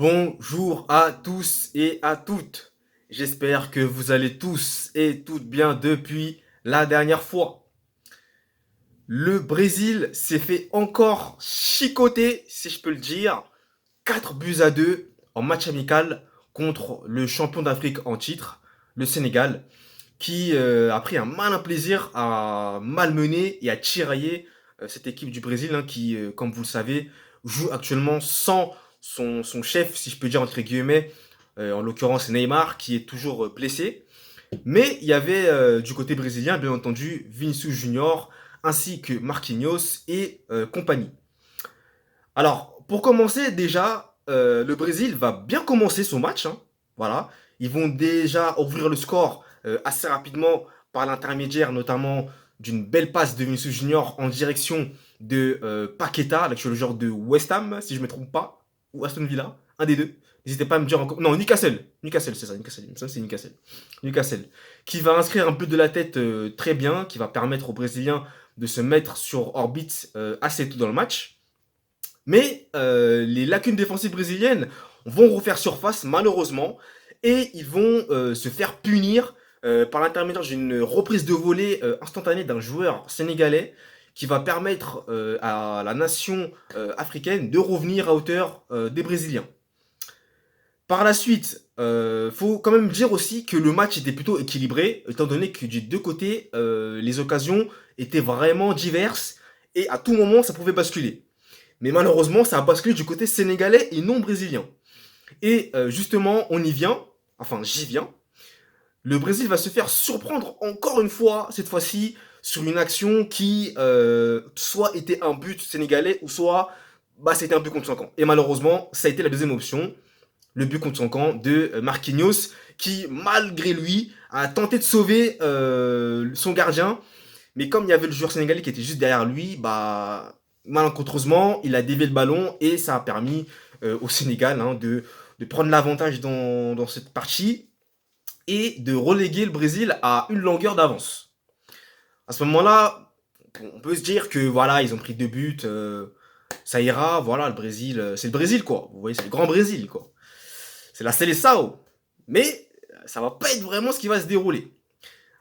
Bonjour à tous et à toutes. J'espère que vous allez tous et toutes bien depuis la dernière fois. Le Brésil s'est fait encore chicoter, si je peux le dire, 4 buts à 2 en match amical contre le champion d'Afrique en titre, le Sénégal, qui a pris un malin plaisir à malmener et à tirailler cette équipe du Brésil, hein, qui, comme vous le savez, joue actuellement sans son chef, si je peux dire entre guillemets, en l'occurrence Neymar, qui est toujours blessé. Mais il y avait du côté brésilien, bien entendu, Vinicius Junior, ainsi que Marquinhos et compagnie. Alors, pour commencer, déjà, le Brésil va bien commencer son match, hein. Voilà. Ils vont déjà ouvrir le score assez rapidement par l'intermédiaire notamment d'une belle passe de Vinicius Junior en direction de Paqueta, l'actuel joueur de West Ham, si je ne me trompe pas, ou Aston Villa, un des deux. N'hésitez pas à me dire encore. Non, Newcastle. Newcastle, c'est ça, Newcastle. Il me semble que c'est Newcastle. Newcastle. Qui va inscrire un peu de la tête très bien, qui va permettre aux Brésiliens de se mettre sur orbite assez tôt dans le match. Mais les lacunes défensives brésiliennes vont refaire surface malheureusement et ils vont se faire punir par l'intermédiaire d'une reprise de volée instantanée d'un joueur sénégalais qui va permettre à la nation africaine de revenir à hauteur des Brésiliens. Par la suite, faut quand même dire aussi que le match était plutôt équilibré, étant donné que des deux côtés, les occasions étaient vraiment diverses et à tout moment ça pouvait basculer. Mais malheureusement, ça a basculé du côté sénégalais et non brésilien. Et justement, on y vient, enfin j'y viens. Le Brésil va se faire surprendre encore une fois, cette fois-ci, sur une action qui soit était un but sénégalais ou soit bah, c'était un but contre son camp. Et malheureusement, ça a été la deuxième option, le but contre son camp de Marquinhos, qui malgré lui a tenté de sauver son gardien, mais comme il y avait le joueur sénégalais qui était juste derrière lui, bah malencontreusement, il a dévié le ballon et ça a permis au Sénégal hein, de prendre l'avantage dans cette partie et de reléguer le Brésil à une longueur d'avance. À ce moment-là, on peut se dire que voilà, ils ont pris 2 buts, ça ira, voilà, le Brésil, c'est le Brésil quoi. Vous voyez, c'est le grand Brésil quoi. C'est la Seleção. Mais ça va pas être vraiment ce qui va se dérouler.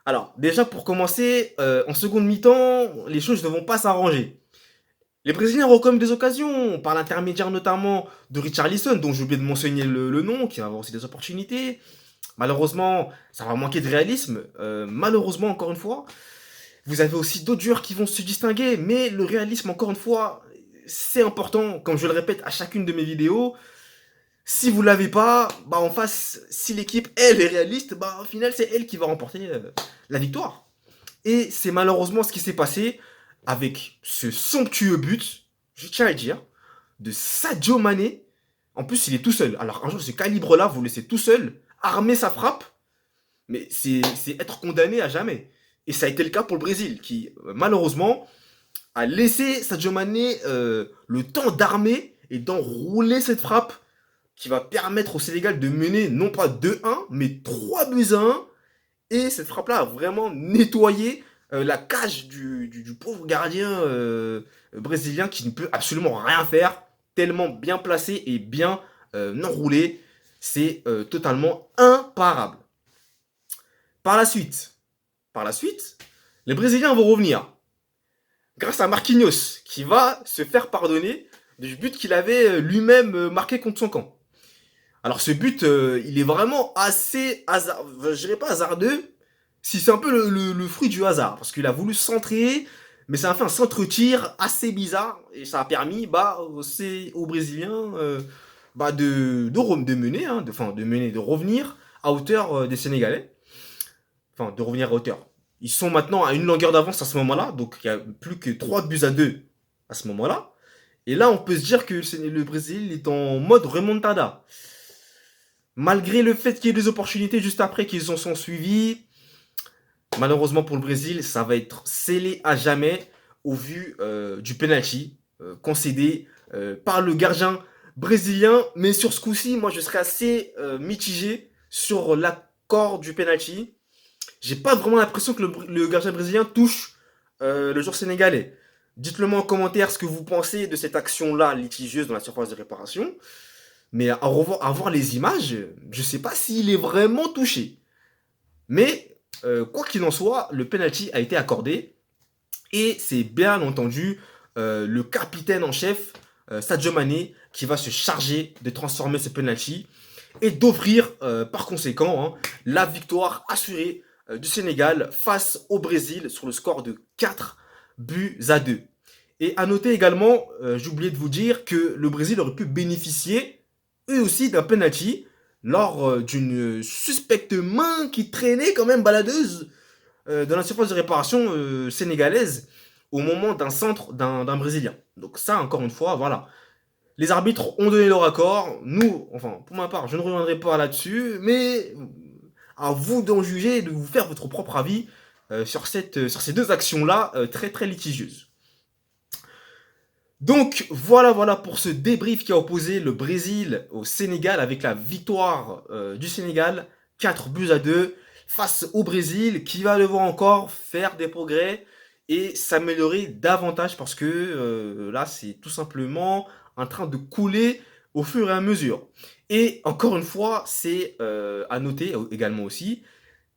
Alors, déjà pour commencer, en seconde mi-temps, les choses ne vont pas s'arranger. Les Brésiliens auront quand même des occasions, par l'intermédiaire notamment de Richarlison, dont j'ai oublié de mentionner le nom, qui va avoir aussi des opportunités. Malheureusement, ça va manquer de réalisme. Malheureusement, encore une fois. Vous avez aussi d'autres joueurs qui vont se distinguer, mais le réalisme, encore une fois, c'est important. Comme je le répète à chacune de mes vidéos, si vous l'avez pas, bah en face, si l'équipe elle est réaliste, bah au final c'est elle qui va remporter la victoire. Et c'est malheureusement ce qui s'est passé avec ce somptueux but, je tiens à le dire, de Sadio Mané. En plus, il est tout seul. Alors un jour, ce calibre-là, vous le laissez tout seul, armer sa frappe, mais c'est être condamné à jamais. Et ça a été le cas pour le Brésil, qui malheureusement a laissé Sadio Mané le temps d'armer et d'enrouler cette frappe qui va permettre au Sénégal de mener non pas 2-1, mais 3 buts à 1. Et cette frappe-là a vraiment nettoyé la cage du pauvre gardien brésilien qui ne peut absolument rien faire, tellement bien placé et bien enroulé. C'est totalement imparable. Par la suite, par la suite, les Brésiliens vont revenir grâce à Marquinhos qui va se faire pardonner du but qu'il avait lui-même marqué contre son camp. Alors ce but, il est vraiment assez hasard, je dirais pas hasardeux, si c'est un peu le fruit du hasard, parce qu'il a voulu centrer, mais ça a fait un centre-tir assez bizarre, et ça a permis bah, aux Brésiliens bah, de mener, hein, de mener, de revenir à hauteur des Sénégalais, enfin de revenir à hauteur. Ils sont maintenant à une longueur d'avance à ce moment-là, donc il n'y a plus que 3 buts à 2 à ce moment-là. Et là, on peut se dire que le Brésil est en mode remontada. Malgré le fait qu'il y ait des opportunités juste après qu'ils en sont suivis, malheureusement pour le Brésil, ça va être scellé à jamais au vu du penalty concédé par le gardien brésilien. Mais sur ce coup-ci, moi je serais assez mitigé sur l'accord du penalty. J'ai pas vraiment l'impression que le gardien brésilien touche le joueur sénégalais. Dites-le moi en commentaire ce que vous pensez de cette action-là litigieuse dans la surface de réparation. Mais à voir les images, je ne sais pas s'il est vraiment touché. Mais quoi qu'il en soit, le penalty a été accordé. Et c'est bien entendu le capitaine en chef, Sadio Mané, qui va se charger de transformer ce penalty et d'offrir par conséquent la victoire assurée du Sénégal face au Brésil sur le score de 4-2. Et à noter également, j'ai oublié de vous dire que le Brésil aurait pu bénéficier eux aussi d'un penalty lors d'une suspecte main qui traînait quand même baladeuse dans la surface de réparation sénégalaise au moment d'un centre d'un Brésilien. Donc ça, encore une fois, voilà. Les arbitres ont donné leur accord. Nous, enfin, pour ma part, je ne reviendrai pas là-dessus, mais à vous d'en juger et de vous faire votre propre avis sur ces deux actions-là très très litigieuses. Donc voilà pour ce débrief qui a opposé le Brésil au Sénégal avec la victoire du Sénégal 4-2 face au Brésil qui va devoir encore faire des progrès et s'améliorer davantage parce que là c'est tout simplement en train de couler au fur et à mesure. Et encore une fois, c'est à noter également aussi,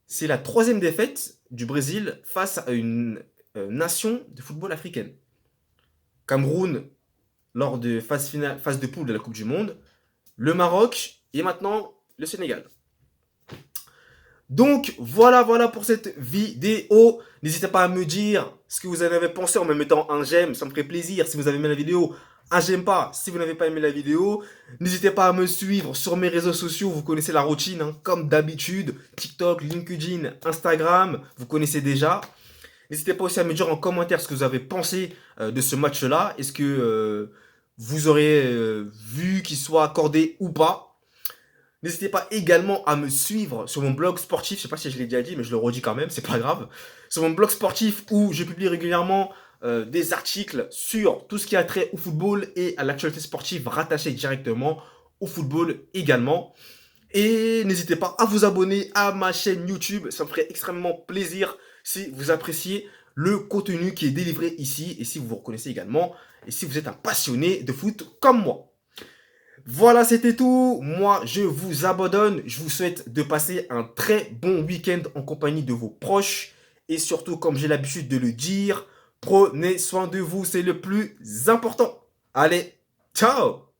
c'est la troisième défaite du Brésil face à une nation de football africaine. Cameroun lors de phase de poule de la Coupe du Monde, le Maroc et maintenant le Sénégal. Donc voilà pour cette vidéo. N'hésitez pas à me dire ce que vous en avez pensé en me mettant un j'aime, ça me ferait plaisir. Si vous avez aimé la vidéo, un j'aime pas si vous n'avez pas aimé la vidéo. N'hésitez pas à me suivre sur mes réseaux sociaux, vous connaissez la routine, comme d'habitude. TikTok, LinkedIn, Instagram, vous connaissez déjà. N'hésitez pas aussi à me dire en commentaire ce que vous avez pensé de ce match-là. Est-ce que vous aurez vu qu'il soit accordé ou pas? N'hésitez pas également à me suivre sur mon blog sportif. Je ne sais pas si je l'ai déjà dit, mais je le redis quand même, c'est pas grave. Sur mon blog sportif où je publie régulièrement des articles sur tout ce qui a trait au football et à l'actualité sportive rattachée directement au football également. Et n'hésitez pas à vous abonner à ma chaîne YouTube. Ça me ferait extrêmement plaisir si vous appréciez le contenu qui est délivré ici et si vous vous reconnaissez également et si vous êtes un passionné de foot comme moi. Voilà, c'était tout. Moi, je vous abandonne. Je vous souhaite de passer un très bon week-end en compagnie de vos proches. Et surtout, comme j'ai l'habitude de le dire, prenez soin de vous, c'est le plus important. Allez, ciao!